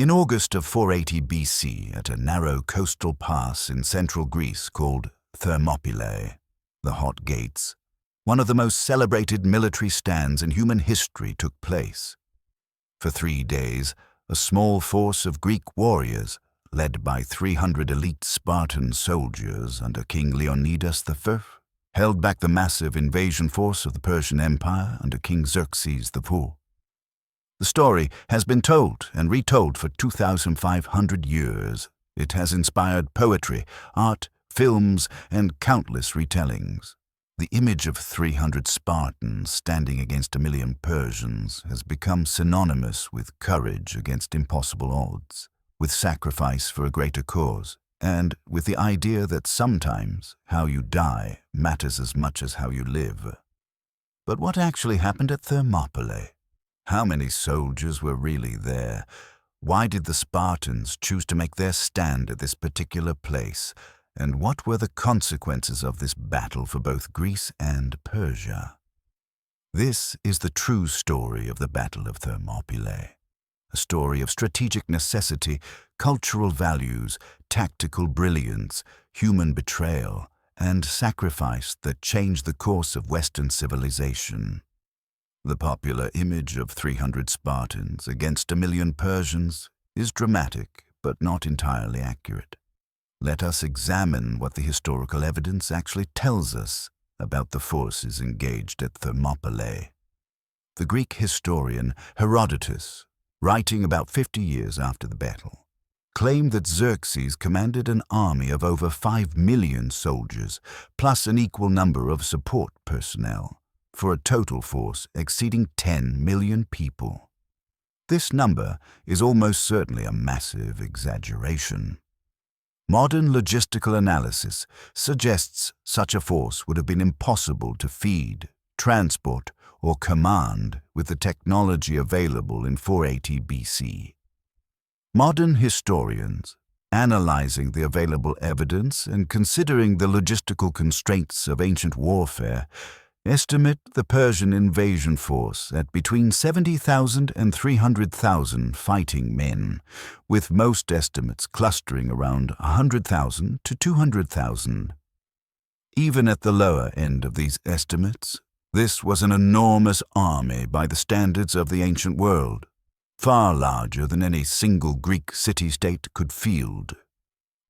In August of 480 BC, at a narrow coastal pass in central Greece called Thermopylae, the Hot Gates, one of the most celebrated military stands in human history took place. For 3 days, a small force of Greek warriors, led by 300 elite Spartan soldiers under King Leonidas I, held back the massive invasion force of the Persian Empire under King Xerxes IV. The story has been told and retold for 2,500 years. It has inspired poetry, art, films, and countless retellings. The image of 300 Spartans standing against 1,000,000 Persians has become synonymous with courage against impossible odds, with sacrifice for a greater cause, and with the idea that sometimes how you die matters as much as how you live. But what actually happened at Thermopylae? How many soldiers were really there? Why did the Spartans choose to make their stand at this particular place? And what were the consequences of this battle for both Greece and Persia? This is the true story of the Battle of Thermopylae, a story of strategic necessity, cultural values, tactical brilliance, human betrayal, and sacrifice that changed the course of Western civilization. The popular image of 300 Spartans against 1,000,000 Persians is dramatic but not entirely accurate. Let us examine what the historical evidence actually tells us about the forces engaged at Thermopylae. The Greek historian Herodotus, writing about 50 years after the battle, claimed that Xerxes commanded an army of over 5 million soldiers, plus an equal number of support personnel, for a total force exceeding 10 million people. This number is almost certainly a massive exaggeration. Modern logistical analysis suggests such a force would have been impossible to feed, transport, or command with the technology available in 480 BC. Modern historians, analyzing the available evidence and considering the logistical constraints of ancient warfare, estimate the Persian invasion force at between 70,000 and 300,000 fighting men, with most estimates clustering around 100,000 to 200,000. Even at the lower end of these estimates, this was an enormous army by the standards of the ancient world, far larger than any single Greek city-state could field.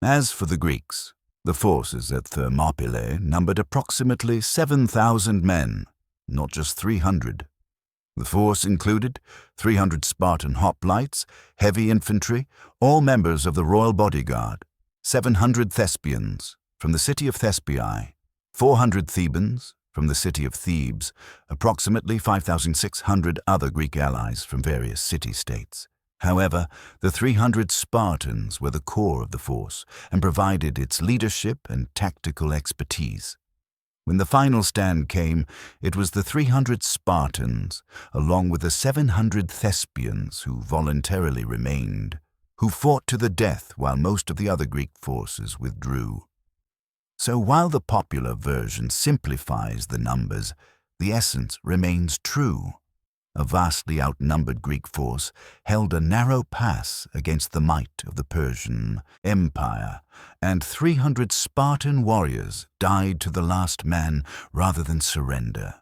As for the Greeks, the forces at Thermopylae numbered approximately 7,000 men, not just 300. The force included 300 Spartan hoplites, heavy infantry, all members of the royal bodyguard, 700 Thespians from the city of Thespiae, 400 Thebans from the city of Thebes, approximately 5,600 other Greek allies from various city-states. However, the 300 Spartans were the core of the force and provided its leadership and tactical expertise. When the final stand came, it was the 300 Spartans, along with the 700 Thespians who voluntarily remained, who fought to the death while most of the other Greek forces withdrew. So while the popular version simplifies the numbers, the essence remains true. A vastly outnumbered Greek force held a narrow pass against the might of the Persian Empire, and 300 Spartan warriors died to the last man rather than surrender.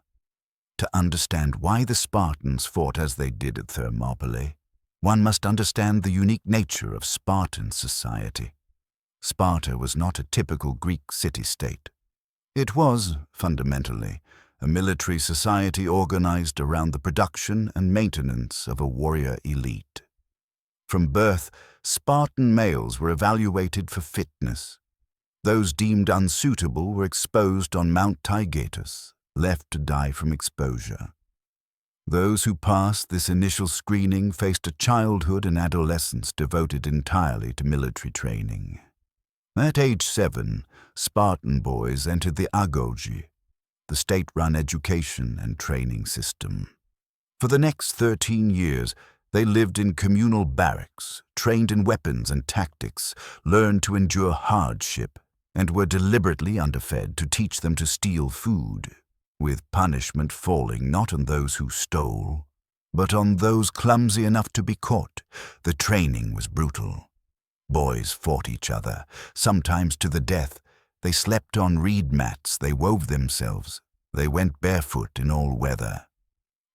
To understand why the Spartans fought as they did at Thermopylae, one must understand the unique nature of Spartan society. Sparta was not a typical Greek city-state. It was, fundamentally, a military society organized around the production and maintenance of a warrior elite. From birth, Spartan males were evaluated for fitness. Those deemed unsuitable were exposed on Mount Taygetus, left to die from exposure. Those who passed this initial screening faced a childhood and adolescence devoted entirely to military training. At age 7, Spartan boys entered the Agoge, the state-run education and training system. For the next 13 years, they lived in communal barracks, trained in weapons and tactics, learned to endure hardship, and were deliberately underfed to teach them to steal food, with punishment falling not on those who stole, But on those clumsy enough to be caught, the training was brutal. Boys fought each other, sometimes to the death. They slept on reed mats, they wove themselves. They went barefoot in all weather.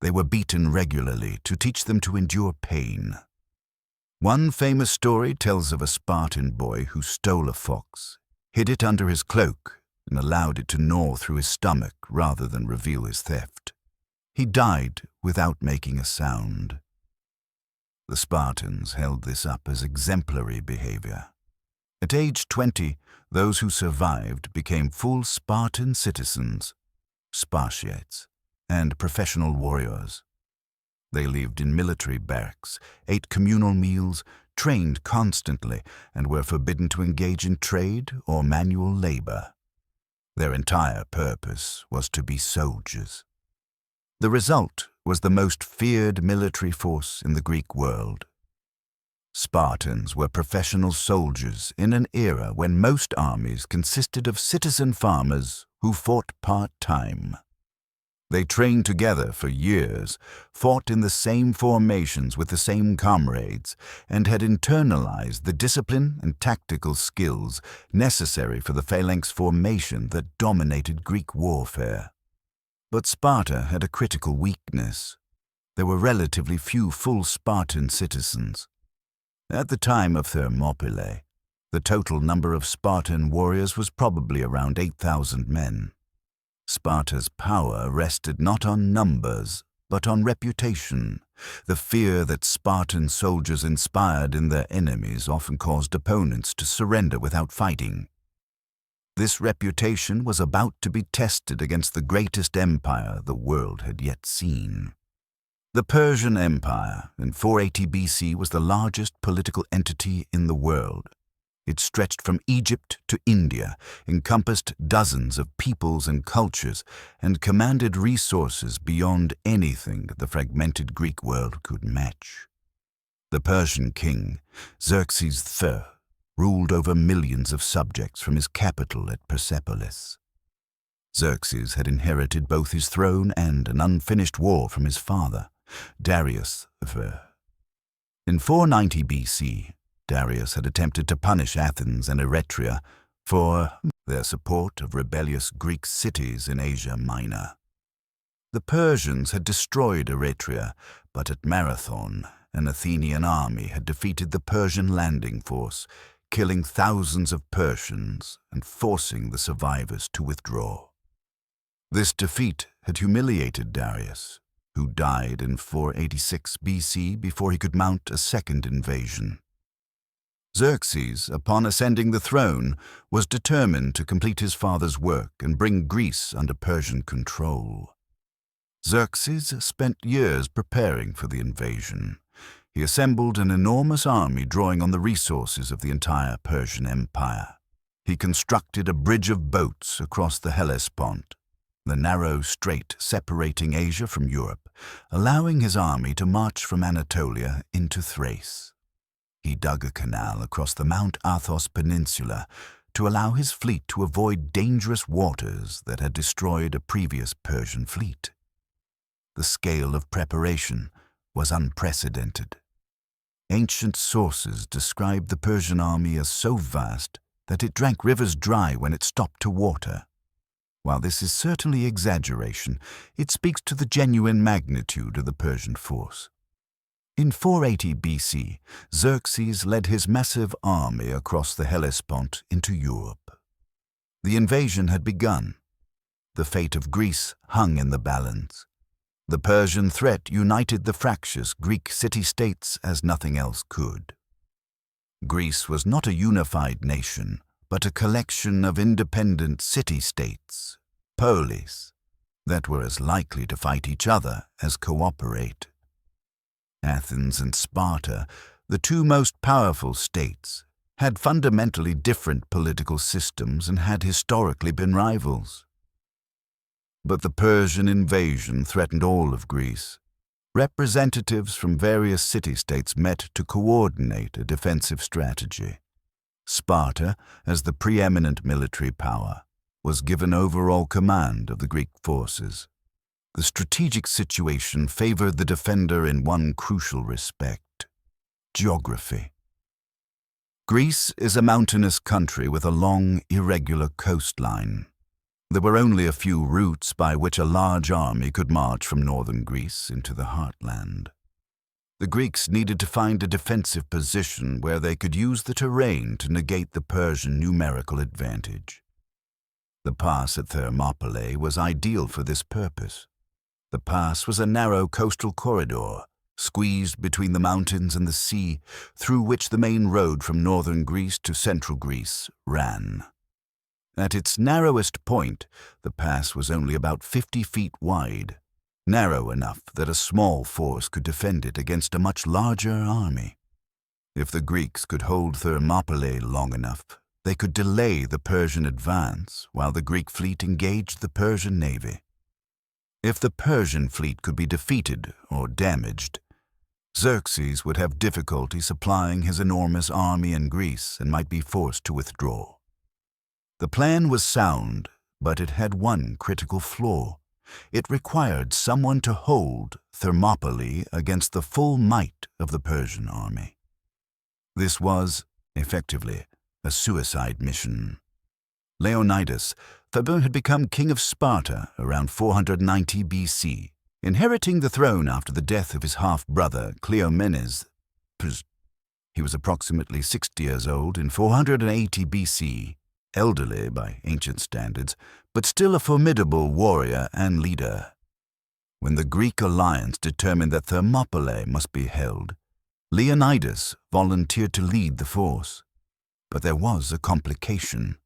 They were beaten regularly to teach them to endure pain. One famous story tells of a Spartan boy who stole a fox, hid it under his cloak, and allowed it to gnaw through his stomach rather than reveal his theft. He died without making a sound. The Spartans held this up as exemplary behavior. At age 20, those who survived became full Spartan citizens, Spartiates, and professional warriors. They lived in military barracks, ate communal meals, trained constantly, and were forbidden to engage in trade or manual labor. Their entire purpose was to be soldiers. The result was the most feared military force in the Greek world. Spartans were professional soldiers in an era when most armies consisted of citizen farmers who fought part-time. They trained together for years, fought in the same formations with the same comrades, and had internalized the discipline and tactical skills necessary for the phalanx formation that dominated Greek warfare. But Sparta had a critical weakness. There were relatively few full Spartan citizens. At the time of Thermopylae, the total number of Spartan warriors was probably around 8,000 men. Sparta's power rested not on numbers, but on reputation. The fear that Spartan soldiers inspired in their enemies often caused opponents to surrender without fighting. This reputation was about to be tested against the greatest empire the world had yet seen. The Persian Empire in 480 BC was the largest political entity in the world. It stretched from Egypt to India, encompassed dozens of peoples and cultures, and commanded resources beyond anything the fragmented Greek world could match. The Persian king, Xerxes III, ruled over millions of subjects from his capital at Persepolis. Xerxes had inherited both his throne and an unfinished war from his father, Darius I. In 490 BC, Darius had attempted to punish Athens and Eretria for their support of rebellious Greek cities in Asia Minor. The Persians had destroyed Eretria, but at Marathon, an Athenian army had defeated the Persian landing force, killing thousands of Persians and forcing the survivors to withdraw. This defeat had humiliated Darius, who died in 486 BC before he could mount a second invasion. Xerxes, upon ascending the throne, was determined to complete his father's work and bring Greece under Persian control. Xerxes spent years preparing for the invasion. He assembled an enormous army drawing on the resources of the entire Persian Empire. He constructed a bridge of boats across the Hellespont, the narrow strait separating Asia from Europe, allowing his army to march from Anatolia into Thrace. He dug a canal across the Mount Athos Peninsula to allow his fleet to avoid dangerous waters that had destroyed a previous Persian fleet. The scale of preparation was unprecedented. Ancient sources describe the Persian army as so vast that it drank rivers dry when it stopped to water. While this is certainly exaggeration, it speaks to the genuine magnitude of the Persian force. In 480 BC, Xerxes led his massive army across the Hellespont into Europe. The invasion had begun. The fate of Greece hung in the balance. The Persian threat united the fractious Greek city-states as nothing else could. Greece was not a unified nation, but a collection of independent city-states, polis, that were as likely to fight each other as cooperate. Athens and Sparta, the two most powerful states, had fundamentally different political systems and had historically been rivals. But the Persian invasion threatened all of Greece. Representatives from various city-states met to coordinate a defensive strategy. Sparta, as the preeminent military power, was given overall command of the Greek forces. The strategic situation favored the defender in one crucial respect: geography. Greece is a mountainous country with a long, irregular coastline. There were only a few routes by which a large army could march from northern Greece into the heartland. The Greeks needed to find a defensive position where they could use the terrain to negate the Persian numerical advantage. The pass at Thermopylae was ideal for this purpose. The pass was a narrow coastal corridor, squeezed between the mountains and the sea, through which the main road from northern Greece to central Greece ran. At its narrowest point, the pass was only about 50 feet wide, narrow enough that a small force could defend it against a much larger army. If the Greeks could hold Thermopylae long enough, they could delay the Persian advance while the Greek fleet engaged the Persian navy. If the Persian fleet could be defeated or damaged, Xerxes would have difficulty supplying his enormous army in Greece and might be forced to withdraw. The plan was sound, but it had one critical flaw. It required someone to hold Thermopylae against the full might of the Persian army. This was, effectively, a suicide mission. Leonidas, who had become king of Sparta around 490 BC, inheriting the throne after the death of his half-brother Cleomenes. He was approximately 60 years old in 480 BC, elderly by ancient standards, but still a formidable warrior and leader. When the Greek alliance determined that Thermopylae must be held, Leonidas volunteered to lead the force. But there was a complication.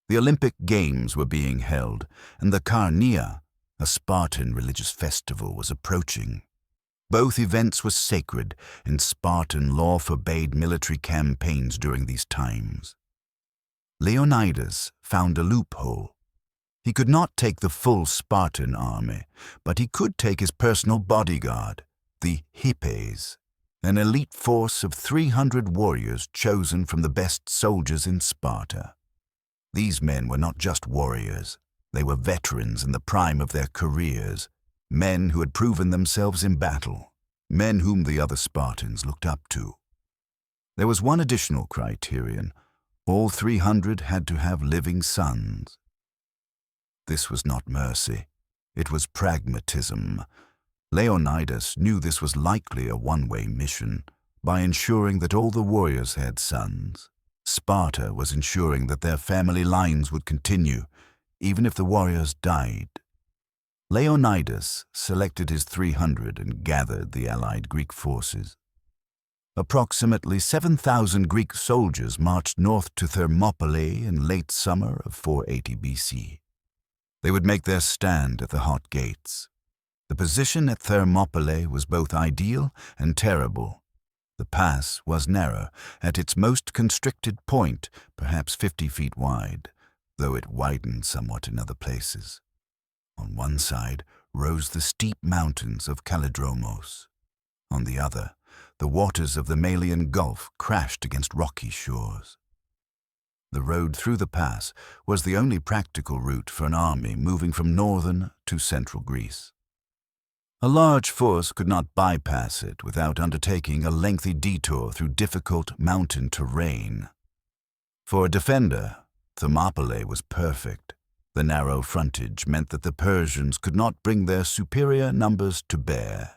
The Olympic Games were being held, and the Carnia, a Spartan religious festival, was approaching. Both events were sacred, and Spartan law forbade military campaigns during these times. Leonidas found a loophole. He could not take the full Spartan army, but he could take his personal bodyguard, the Hippes, an elite force of 300 warriors chosen from the best soldiers in Sparta. These men were not just warriors. They were veterans in the prime of their careers, men who had proven themselves in battle, men whom the other Spartans looked up to. There was one additional criterion. All 300 had to have living sons. This was not mercy. It was pragmatism. Leonidas knew this was likely a one-way mission. By ensuring that all the warriors had sons, Sparta was ensuring that their family lines would continue, even if the warriors died. Leonidas selected his 300 and gathered the allied Greek forces. Approximately 7,000 Greek soldiers marched north to Thermopylae in late summer of 480 BC. They would make their stand at the hot gates. The position at Thermopylae was both ideal and terrible. The pass was narrow, at its most constricted point, perhaps 50 feet wide, though it widened somewhat in other places. On one side rose the steep mountains of Kallidromos. On the other, the waters of the Malian Gulf crashed against rocky shores. The road through the pass was the only practical route for an army moving from northern to central Greece. A large force could not bypass it without undertaking a lengthy detour through difficult mountain terrain. For a defender, Thermopylae was perfect. The narrow frontage meant that the Persians could not bring their superior numbers to bear.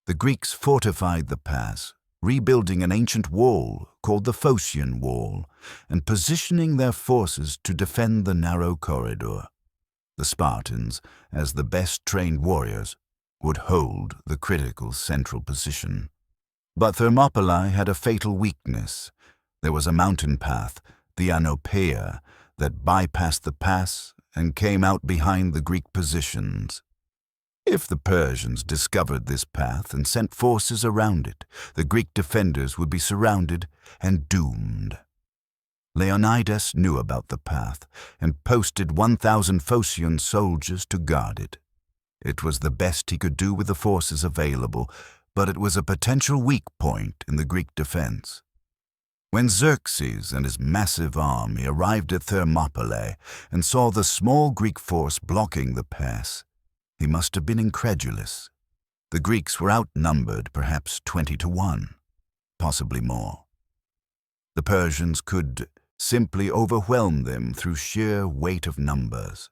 The Greeks fortified the pass, rebuilding an ancient wall called the Phocian Wall and positioning their forces to defend the narrow corridor. The Spartans, as the best-trained warriors, would hold the critical central position. But Thermopylae had a fatal weakness. There was a mountain path, the Anopeia, that bypassed the pass and came out behind the Greek positions. If the Persians discovered this path and sent forces around it, the Greek defenders would be surrounded and doomed. Leonidas knew about the path and posted 1,000 Phocian soldiers to guard it. It was the best he could do with the forces available, but it was a potential weak point in the Greek defense. When Xerxes and his massive army arrived at Thermopylae and saw the small Greek force blocking the pass, He must have been incredulous. The Greeks were outnumbered perhaps 20-1, possibly more. The Persians could simply overwhelm them through sheer weight of numbers.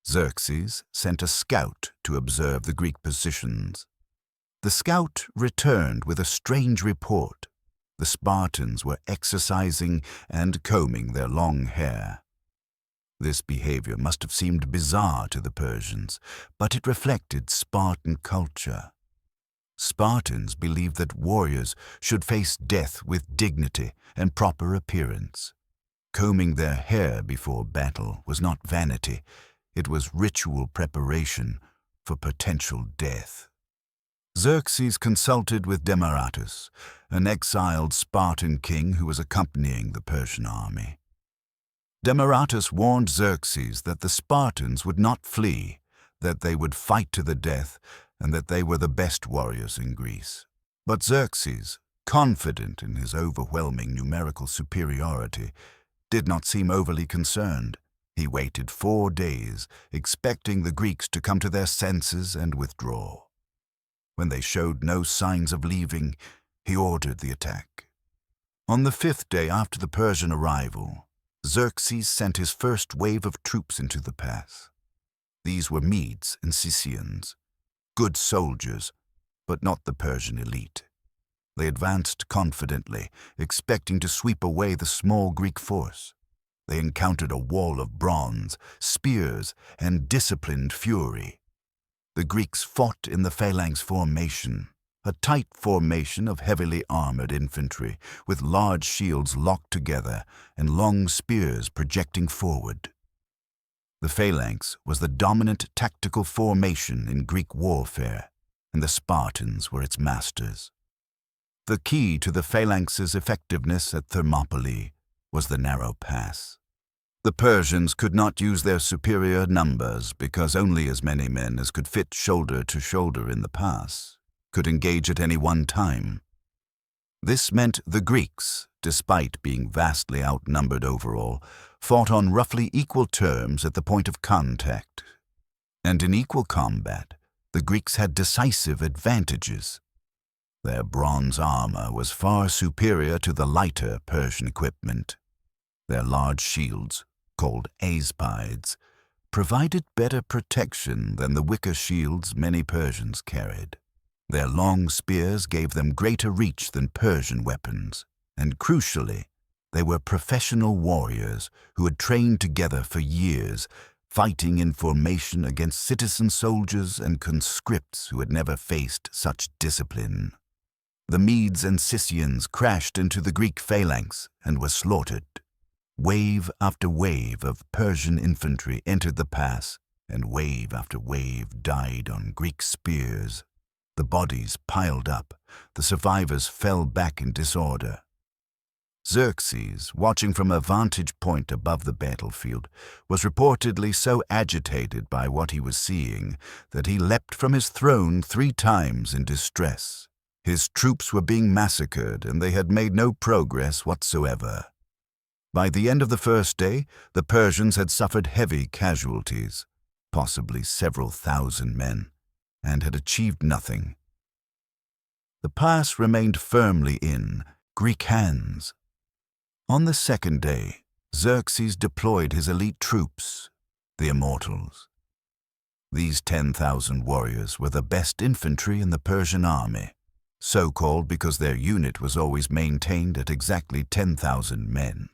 Xerxes sent a scout to observe the Greek positions. The scout returned with a strange report. The Spartans were exercising and combing their long hair. This behavior must have seemed bizarre to the Persians, but it reflected Spartan culture. Spartans believed that warriors should face death with dignity and proper appearance. Combing their hair before battle was not vanity, it was ritual preparation for potential death. Xerxes consulted with Demaratus, an exiled Spartan king who was accompanying the Persian army. Demaratus warned Xerxes that the Spartans would not flee, that they would fight to the death, and that they were the best warriors in Greece. But Xerxes, confident in his overwhelming numerical superiority, did not seem overly concerned. He waited 4 days, expecting the Greeks to come to their senses and withdraw. When they showed no signs of leaving, he ordered the attack. On the 5th day after the Persian arrival, Xerxes sent his first wave of troops into the pass. These were Medes and Sicilians, good soldiers, but not the Persian elite. They advanced confidently, expecting to sweep away the small Greek force. They encountered a wall of bronze, spears, and disciplined fury. The Greeks fought in the phalanx formation, a tight formation of heavily armored infantry, with large shields locked together and long spears projecting forward. The phalanx was the dominant tactical formation in Greek warfare, and the Spartans were its masters. The key to the phalanx's effectiveness at Thermopylae was the narrow pass. The Persians could not use their superior numbers because only as many men as could fit shoulder to shoulder in the pass could engage at any one time. This meant the Greeks, despite being vastly outnumbered overall, fought on roughly equal terms at the point of contact. And in equal combat, the Greeks had decisive advantages. Their bronze armor was far superior to the lighter Persian equipment. Their large shields, called aspides, provided better protection than the wicker shields many Persians carried. Their long spears gave them greater reach than Persian weapons, and crucially, they were professional warriors who had trained together for years, fighting in formation against citizen soldiers and conscripts who had never faced such discipline. The Medes and Sicilians crashed into the Greek phalanx and were slaughtered. Wave after wave of Persian infantry entered the pass, and wave after wave died on Greek spears. The bodies piled up, the survivors fell back in disorder. Xerxes, watching from a vantage point above the battlefield, was reportedly so agitated by what he was seeing that he leapt from his throne 3 times in distress. His troops were being massacred, and they had made no progress whatsoever. By the end of the first day, the Persians had suffered heavy casualties, possibly several thousand men, and had achieved nothing. The pass remained firmly in Greek hands. On the 2nd day, Xerxes deployed his elite troops, the Immortals. These 10,000 warriors were the best infantry in the Persian army, so called because their unit was always maintained at exactly 10,000 men.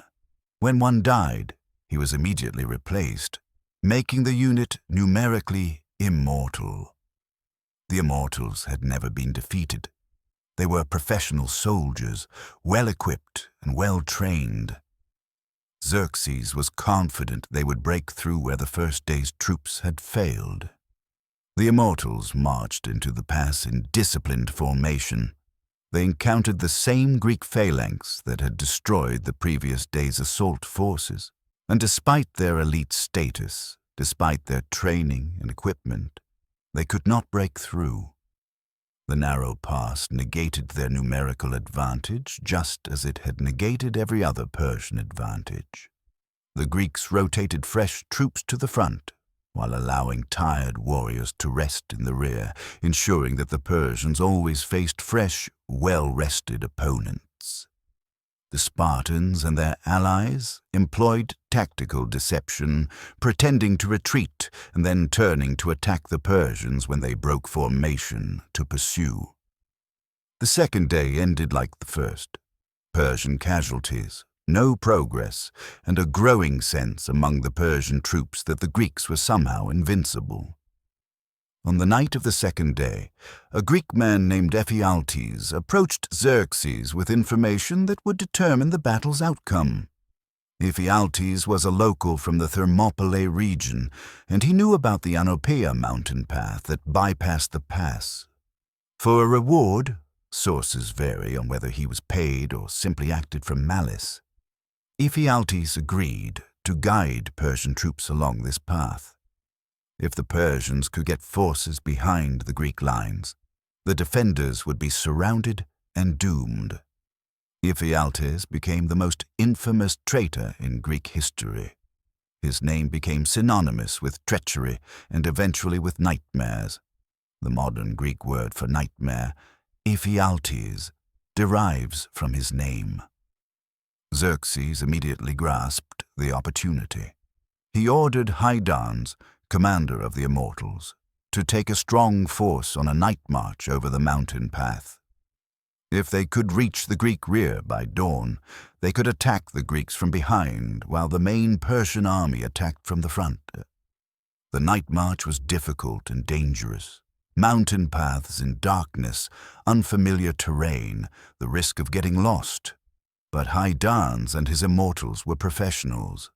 When one died, he was immediately replaced, making the unit numerically immortal. The Immortals had never been defeated. They were professional soldiers, well-equipped and well-trained. Xerxes was confident they would break through where the first day's troops had failed. The Immortals marched into the pass in disciplined formation. They encountered the same Greek phalanx that had destroyed the previous day's assault forces, and despite their elite status, despite their training and equipment, they could not break through. The narrow pass negated their numerical advantage just as it had negated every other Persian advantage. The Greeks rotated fresh troops to the front, while allowing tired warriors to rest in the rear, ensuring that the Persians always faced fresh, well-rested opponents. The Spartans and their allies employed tactical deception, pretending to retreat and then turning to attack the Persians when they broke formation to pursue. The second day ended like the first. Persian casualties, no progress, and a growing sense among the Persian troops that the Greeks were somehow invincible. On the night of the second day, a Greek man named Ephialtes approached Xerxes with information that would determine the battle's outcome. Ephialtes was a local from the Thermopylae region, and he knew about the Anopeia mountain path that bypassed the pass. For a reward, sources vary on whether he was paid or simply acted from malice, Ephialtes agreed to guide Persian troops along this path. If the Persians could get forces behind the Greek lines, the defenders would be surrounded and doomed. Ephialtes became the most infamous traitor in Greek history. His name became synonymous with treachery and eventually with nightmares. The modern Greek word for nightmare, Ephialtes, derives from his name. Xerxes immediately grasped the opportunity. He ordered Hydarnes, commander of the Immortals, to take a strong force on a night march over the mountain path. If they could reach the Greek rear by dawn, they could attack the Greeks from behind while the main Persian army attacked from the front. The night march was difficult and dangerous. Mountain paths in darkness, unfamiliar terrain, the risk of getting lost. But Hydarnes and his Immortals were professionals.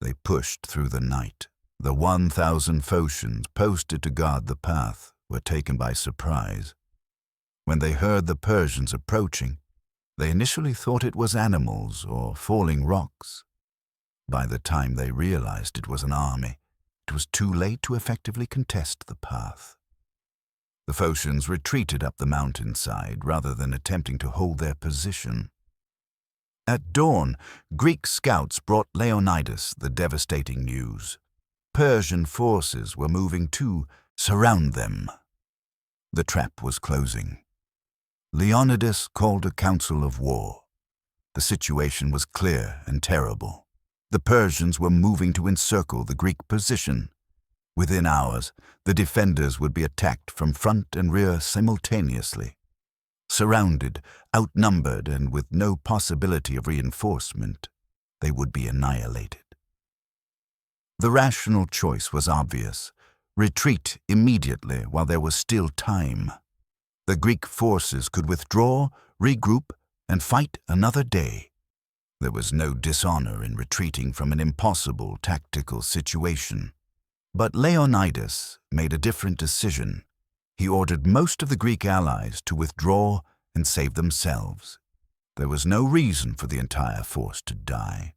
They pushed through the night. The 1,000 Phocians posted to guard the path were taken by surprise. When they heard the Persians approaching, they initially thought it was animals or falling rocks. By the time they realized it was an army, it was too late to effectively contest the path. The Phocians retreated up the mountainside rather than attempting to hold their position. At dawn, Greek scouts brought Leonidas the devastating news. Persian forces were moving to surround them. The trap was closing. Leonidas called a council of war. The situation was clear and terrible. The Persians were moving to encircle the Greek position. Within hours, the defenders would be attacked from front and rear simultaneously. Surrounded, outnumbered, and with no possibility of reinforcement, they would be annihilated. The rational choice was obvious. Retreat immediately while there was still time. The Greek forces could withdraw, regroup, and fight another day. There was no dishonor in retreating from an impossible tactical situation. But Leonidas made a different decision. He ordered most of the Greek allies to withdraw and save themselves. There was no reason for the entire force to die.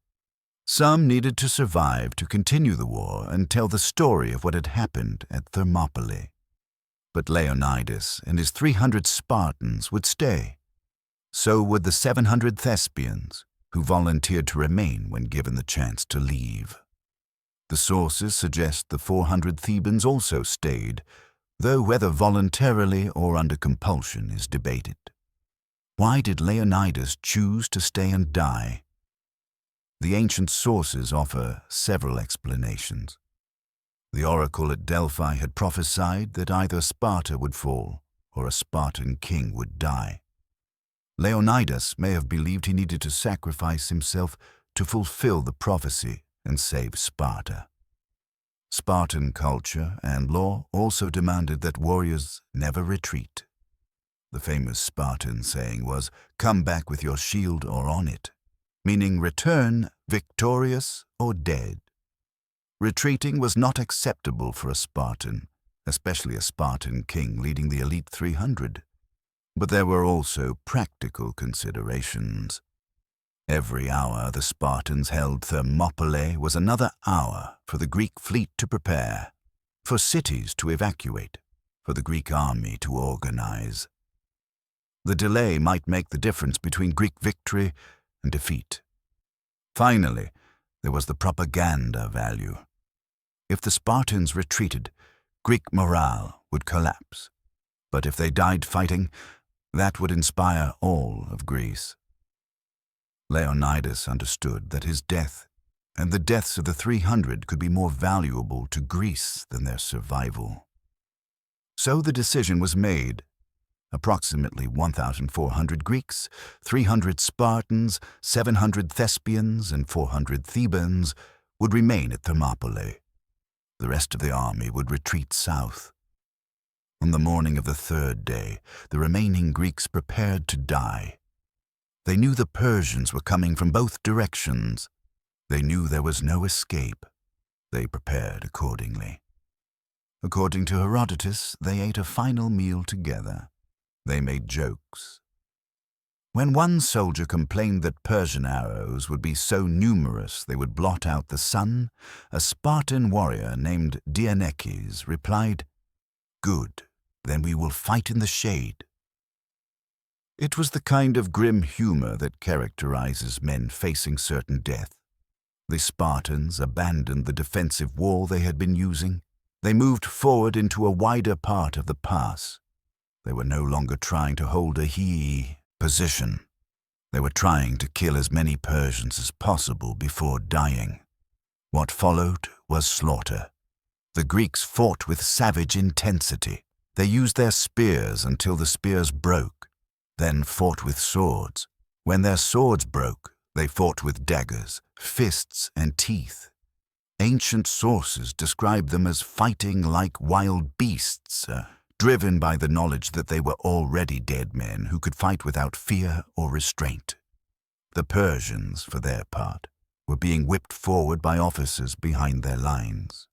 Some needed to survive to continue the war and tell the story of what had happened at Thermopylae. But Leonidas and his 300 Spartans would stay. So would the 700 Thespians, who volunteered to remain when given the chance to leave. The sources suggest the 400 Thebans also stayed, though whether voluntarily or under compulsion is debated. Why did Leonidas choose to stay and die? The ancient sources offer several explanations. The oracle at Delphi had prophesied that either Sparta would fall or a Spartan king would die. Leonidas may have believed he needed to sacrifice himself to fulfill the prophecy and save Sparta. Spartan culture and law also demanded that warriors never retreat. The famous Spartan saying was, "Come back with your shield or on it," meaning return victorious or dead. Retreating was not acceptable for a Spartan, especially a Spartan king leading the elite 300. But there were also practical considerations. Every hour the Spartans held Thermopylae was another hour for the Greek fleet to prepare, for cities to evacuate, for the Greek army to organize. The delay might make the difference between Greek victory and defeat. Finally, there was the propaganda value. If the Spartans retreated, Greek morale would collapse. But if they died fighting, that would inspire all of Greece. Leonidas understood that his death and the deaths of the 300 could be more valuable to Greece than their survival. So the decision was made. Approximately 1,400 Greeks, 300 Spartans, 700 Thespians, and 400 Thebans would remain at Thermopylae. The rest of the army would retreat south. On the morning of the third day, the remaining Greeks prepared to die. They knew the Persians were coming from both directions. They knew there was no escape. They prepared accordingly. According to Herodotus, they ate a final meal together. They made jokes. When one soldier complained that Persian arrows would be so numerous they would blot out the sun, a Spartan warrior named Leonidas replied, "Good, then we will fight in the shade." It was the kind of grim humor that characterizes men facing certain death. The Spartans abandoned the defensive wall they had been using. They moved forward into a wider part of the pass. They were no longer trying to hold a position. They were trying to kill as many Persians as possible before dying. What followed was slaughter. The Greeks fought with savage intensity. They used their spears until the spears broke, then fought with swords. When their swords broke, they fought with daggers, fists, and teeth. Ancient sources describe them as fighting like wild beasts, driven by the knowledge that they were already dead men who could fight without fear or restraint. The Persians, for their part, were being whipped forward by officers behind their lines.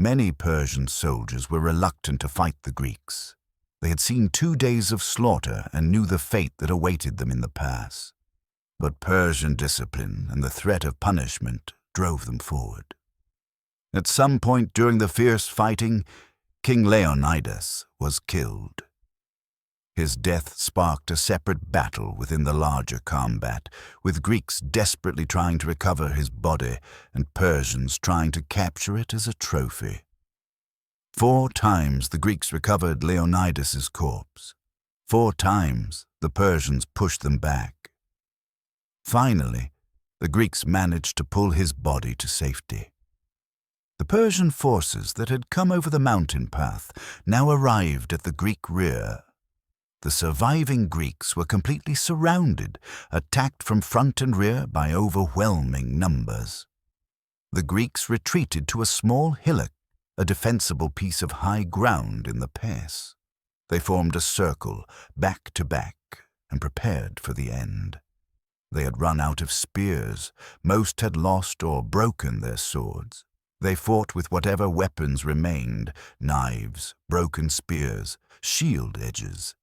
Many Persian soldiers were reluctant to fight the Greeks. They had seen 2 days of slaughter and knew the fate that awaited them in the pass. But Persian discipline and the threat of punishment drove them forward. At some point during the fierce fighting, King Leonidas was killed. His death sparked a separate battle within the larger combat, with Greeks desperately trying to recover his body and Persians trying to capture it as a trophy. 4 times the Greeks recovered Leonidas's corpse. 4 times the Persians pushed them back. Finally, the Greeks managed to pull his body to safety. The Persian forces that had come over the mountain path now arrived at the Greek rear. The surviving Greeks were completely surrounded, attacked from front and rear by overwhelming numbers. The Greeks retreated to a small hillock, a defensible piece of high ground in the pass. They formed a circle, back to back, and prepared for the end. They had run out of spears. Most had lost or broken their swords. They fought with whatever weapons remained, knives, broken spears, shield edges.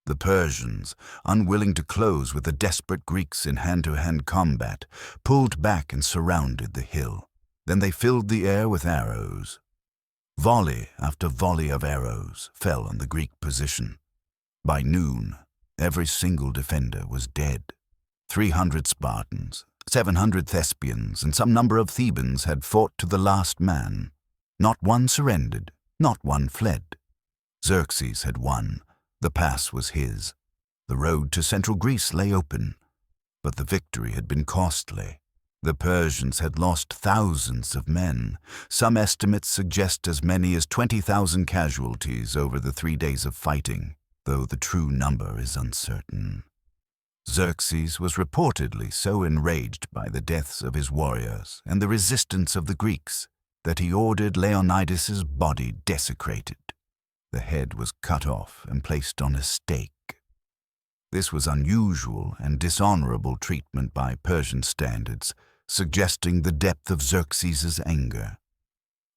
The Persians, unwilling to close with the desperate Greeks in hand-to-hand combat, pulled back and surrounded the hill. Then they filled the air with arrows. Volley after volley of arrows fell on the Greek position. By noon, every single defender was dead. 300 Spartans, 700 Thespians, and some number of Thebans had fought to the last man. Not one surrendered, not one fled. Xerxes had won. The pass was his. The road to central Greece lay open. But the victory had been costly. The Persians had lost thousands of men. Some estimates suggest as many as 20,000 casualties over the 3 days of fighting, though the true number is uncertain. Xerxes was reportedly so enraged by the deaths of his warriors and the resistance of the Greeks that he ordered Leonidas's body desecrated. The head was cut off and placed on a stake. This was unusual and dishonorable treatment by Persian standards, suggesting the depth of Xerxes's anger.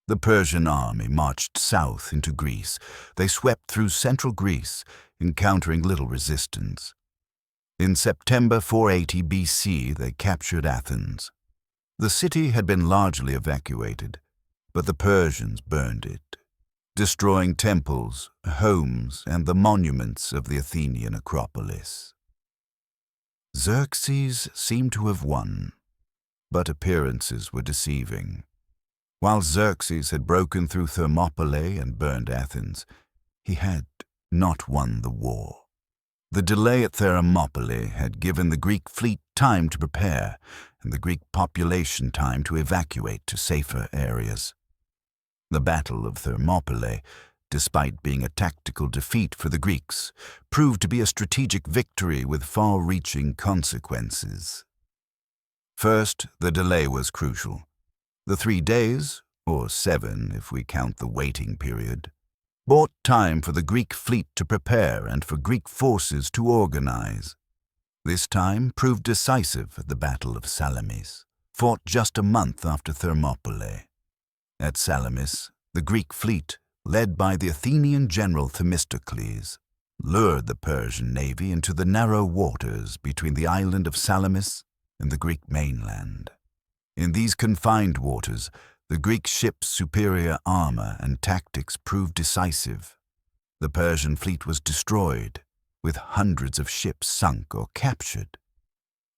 The Persian army marched south into Greece. They swept through central Greece, encountering little resistance. In September 480 BC, they captured Athens. The city had been largely evacuated, but the Persians burned it, destroying temples, homes, and the monuments of the Athenian Acropolis. Xerxes seemed to have won, but appearances were deceiving. While Xerxes had broken through Thermopylae and burned Athens, he had not won the war. The delay at Thermopylae had given the Greek fleet time to prepare and the Greek population time to evacuate to safer areas. The Battle of Thermopylae, despite being a tactical defeat for the Greeks, proved to be a strategic victory with far-reaching consequences. First, the delay was crucial. The 3 days, or 7 if we count the waiting period, bought time for the Greek fleet to prepare and for Greek forces to organize. This time proved decisive at the Battle of Salamis, fought just a month after Thermopylae. At Salamis, the Greek fleet, led by the Athenian general Themistocles, lured the Persian navy into the narrow waters between the island of Salamis and the Greek mainland. In these confined waters, the Greek ships' superior armor and tactics proved decisive. The Persian fleet was destroyed, with hundreds of ships sunk or captured.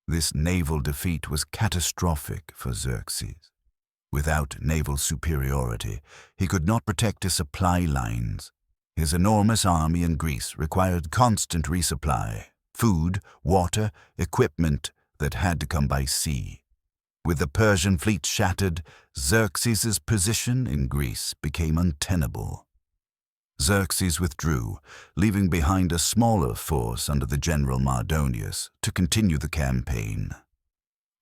This naval defeat was catastrophic for Xerxes. Without naval superiority, he could not protect his supply lines. His enormous army in Greece required constant resupply, food, water, equipment that had to come by sea. With the Persian fleet shattered, Xerxes' position in Greece became untenable. Xerxes withdrew, leaving behind a smaller force under the general Mardonius to continue the campaign.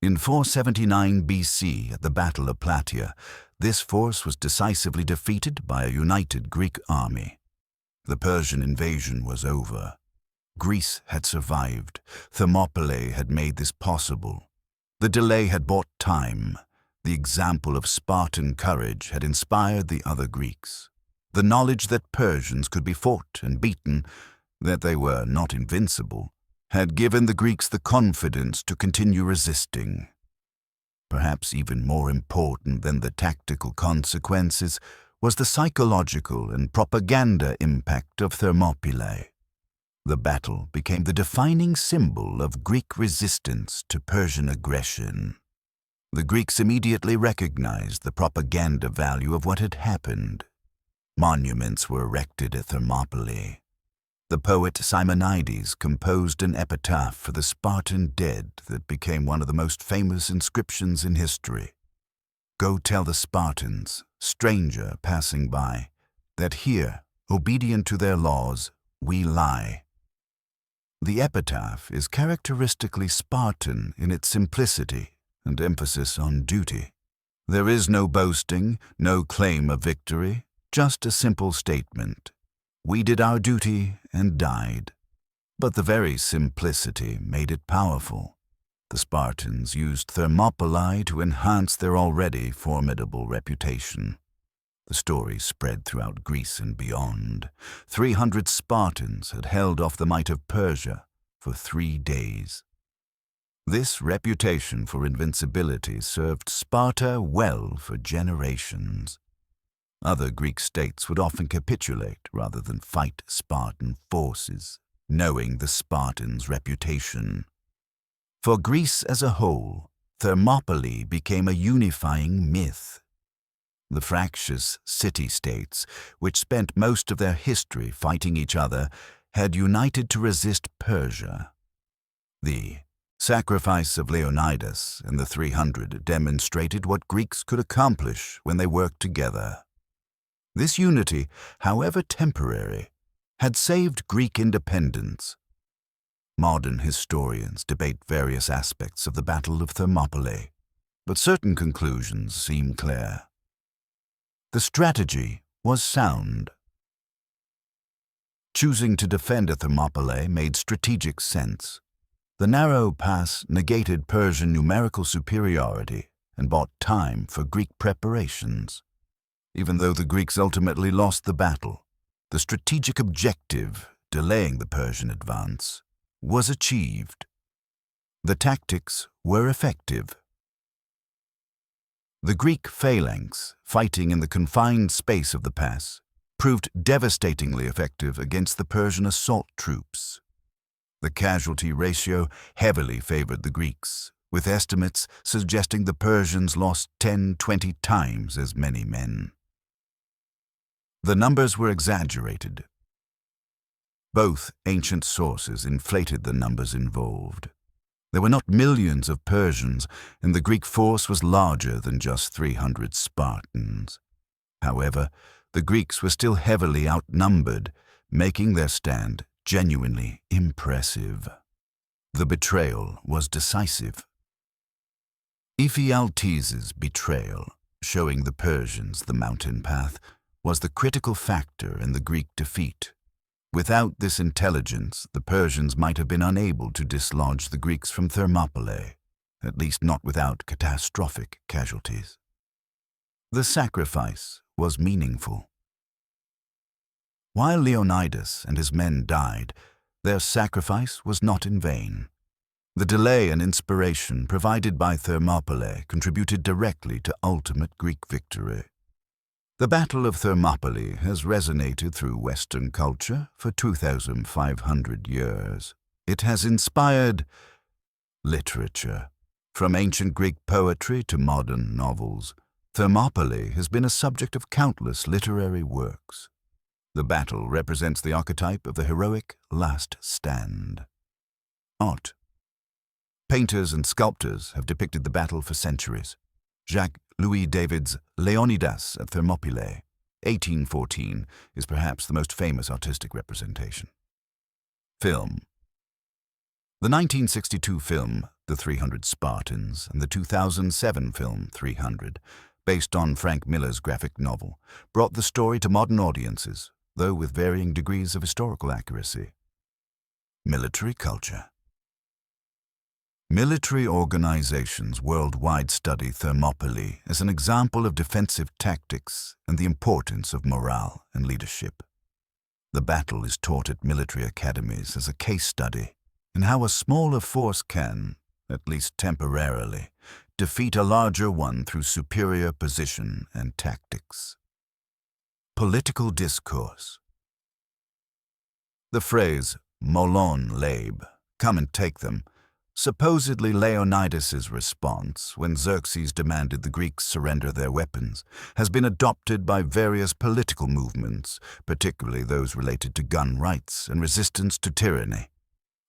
In 479 BC, at the Battle of Plataea, this force was decisively defeated by a united Greek army. The Persian invasion was over. Greece had survived. Thermopylae had made this possible. The delay had bought time. The example of Spartan courage had inspired the other Greeks. The knowledge that Persians could be fought and beaten, that they were not invincible, had given the Greeks the confidence to continue resisting. Perhaps even more important than the tactical consequences was the psychological and propaganda impact of Thermopylae. The battle became the defining symbol of Greek resistance to Persian aggression. The Greeks immediately recognized the propaganda value of what had happened. Monuments were erected at Thermopylae. The poet Simonides composed an epitaph for the Spartan dead that became one of the most famous inscriptions in history. "Go tell the Spartans, stranger passing by, that here, obedient to their laws, we lie." The epitaph is characteristically Spartan in its simplicity and emphasis on duty. There is no boasting, no claim of victory, just a simple statement. We did our duty and died. But the very simplicity made it powerful. The Spartans used Thermopylae to enhance their already formidable reputation. The story spread throughout Greece and beyond. 300 Spartans had held off the might of Persia for 3 days. This reputation for invincibility served Sparta well for generations. Other Greek states would often capitulate rather than fight Spartan forces, knowing the Spartans' reputation. For Greece as a whole, Thermopylae became a unifying myth. The fractious city-states, which spent most of their history fighting each other, had united to resist Persia. The sacrifice of Leonidas and the 300 demonstrated what Greeks could accomplish when they worked together. This unity, however temporary, had saved Greek independence. Modern historians debate various aspects of the Battle of Thermopylae, but certain conclusions seem clear. The strategy was sound. Choosing to defend at Thermopylae made strategic sense. The narrow pass negated Persian numerical superiority and bought time for Greek preparations. Even though the Greeks ultimately lost the battle, the strategic objective, delaying the Persian advance, was achieved. The tactics were effective. The Greek phalanx, fighting in the confined space of the pass, proved devastatingly effective against the Persian assault troops. The casualty ratio heavily favored the Greeks, with estimates suggesting the Persians lost 10-20 times as many men. The numbers were exaggerated. Both ancient sources inflated the numbers involved. There were not millions of Persians, and the Greek force was larger than just 300 Spartans. However, the Greeks were still heavily outnumbered, making their stand genuinely impressive. The betrayal was decisive. Ephialtes' betrayal, showing the Persians the mountain path, was the critical factor in the Greek defeat. Without this intelligence, the Persians might have been unable to dislodge the Greeks from Thermopylae, at least not without catastrophic casualties. The sacrifice was meaningful. While Leonidas and his men died, their sacrifice was not in vain. The delay and inspiration provided by Thermopylae contributed directly to ultimate Greek victory. The Battle of Thermopylae has resonated through Western culture for 2,500 years. It has inspired literature. From ancient Greek poetry to modern novels, Thermopylae has been a subject of countless literary works. The battle represents the archetype of the heroic last stand. Art. Painters and sculptors have depicted the battle for centuries. Jacques-Louis David's Leonidas at Thermopylae, 1814, is perhaps the most famous artistic representation. Film. The 1962 film, The 300 Spartans, and the 2007 film, 300, based on Frank Miller's graphic novel, brought the story to modern audiences, though with varying degrees of historical accuracy. Military culture. Military organizations worldwide study Thermopylae as an example of defensive tactics and the importance of morale and leadership. The battle is taught at military academies as a case study in how a smaller force can, at least temporarily, defeat a larger one through superior position and tactics. Political discourse. The phrase, molon labe, come and take them, supposedly Leonidas's response when Xerxes demanded the Greeks surrender their weapons, has been adopted by various political movements, particularly those related to gun rights and resistance to tyranny.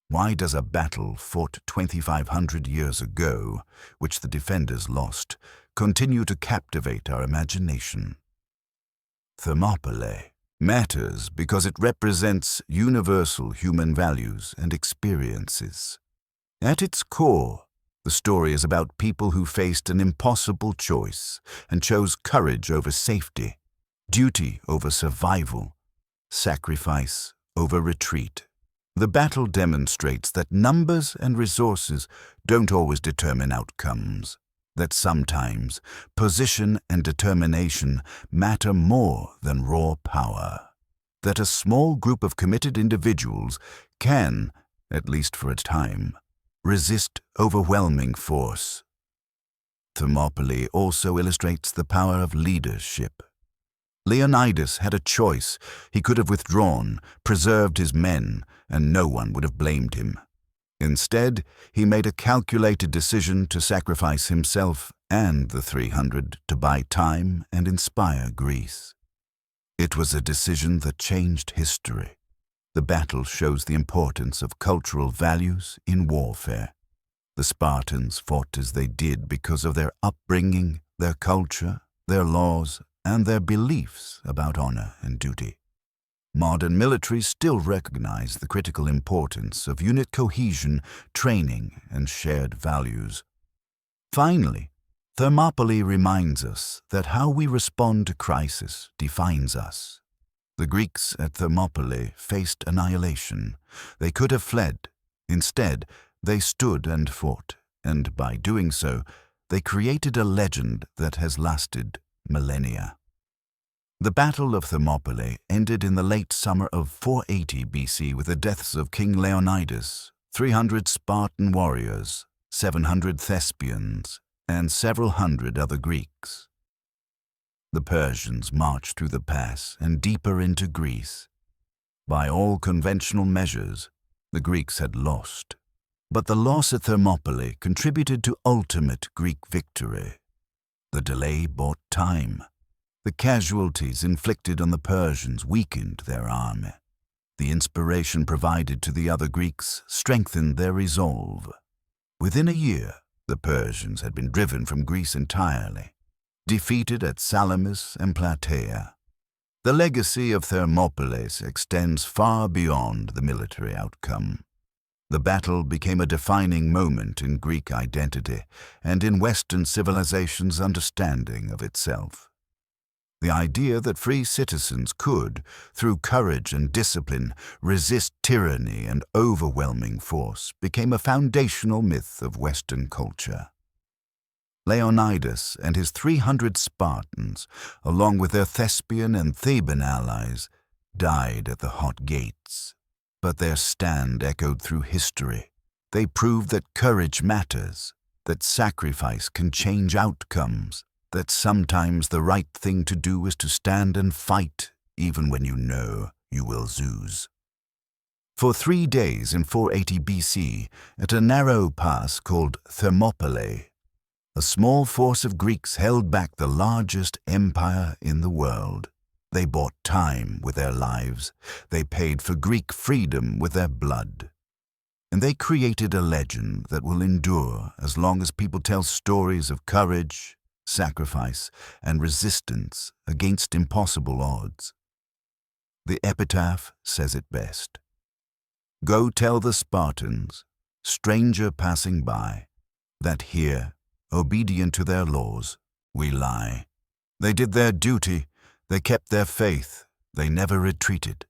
Why does a battle fought 2,500 years ago, which the defenders lost, continue to captivate our imagination? Thermopylae matters because it represents universal human values and experiences. At its core, the story is about people who faced an impossible choice and chose courage over safety, duty over survival, sacrifice over retreat. The battle demonstrates that numbers and resources don't always determine outcomes, that sometimes position and determination matter more than raw power, that a small group of committed individuals can, at least for a time, resist overwhelming force. Thermopylae also illustrates the power of leadership. Leonidas had a choice. He could have withdrawn, preserved his men, and no one would have blamed him. Instead, he made a calculated decision to sacrifice himself and the 300 to buy time and inspire Greece. It was a decision that changed history. The battle shows the importance of cultural values in warfare. The Spartans fought as they did because of their upbringing, their culture, their laws, and their beliefs about honor and duty. Modern militaries still recognize the critical importance of unit cohesion, training, and shared values. Finally, Thermopylae reminds us that how we respond to crisis defines us. The Greeks at Thermopylae faced annihilation. They could have fled. Instead, they stood and fought, and by doing so, they created a legend that has lasted millennia. The Battle of Thermopylae ended in the late summer of 480 BC with the deaths of King Leonidas, 300 Spartan warriors, 700 Thespians, and several hundred other Greeks. The Persians marched through the pass and deeper into Greece. By all conventional measures, the Greeks had lost. But the loss at Thermopylae contributed to ultimate Greek victory. The delay bought time. The casualties inflicted on the Persians weakened their army. The inspiration provided to the other Greeks strengthened their resolve. Within a year, the Persians had been driven from Greece entirely, defeated at Salamis and Plataea. The legacy of Thermopylae extends far beyond the military outcome. The battle became a defining moment in Greek identity and in Western civilization's understanding of itself. The idea that free citizens could, through courage and discipline, resist tyranny and overwhelming force became a foundational myth of Western culture. Leonidas and his 300 Spartans, along with their Thespian and Theban allies, died at the hot gates. But their stand echoed through history. They proved that courage matters, that sacrifice can change outcomes, that sometimes the right thing to do is to stand and fight, even when you know you will lose. For 3 days in 480 BC, at a narrow pass called Thermopylae, a small force of Greeks held back the largest empire in the world. They bought time with their lives. They paid for Greek freedom with their blood. And they created a legend that will endure as long as people tell stories of courage, sacrifice, and resistance against impossible odds. The epitaph says it best. Go tell the Spartans, stranger passing by, that here, obedient to their laws, we lie. They did their duty. They kept their faith. They never retreated.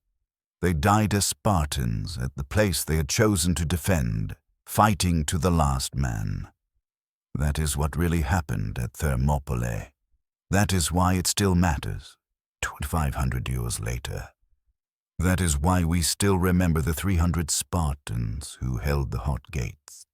They died as Spartans at the place they had chosen to defend, fighting to the last man. That is what really happened at Thermopylae. That is why it still matters, 2,500 years later. That is why we still remember the 300 Spartans who held the hot gates.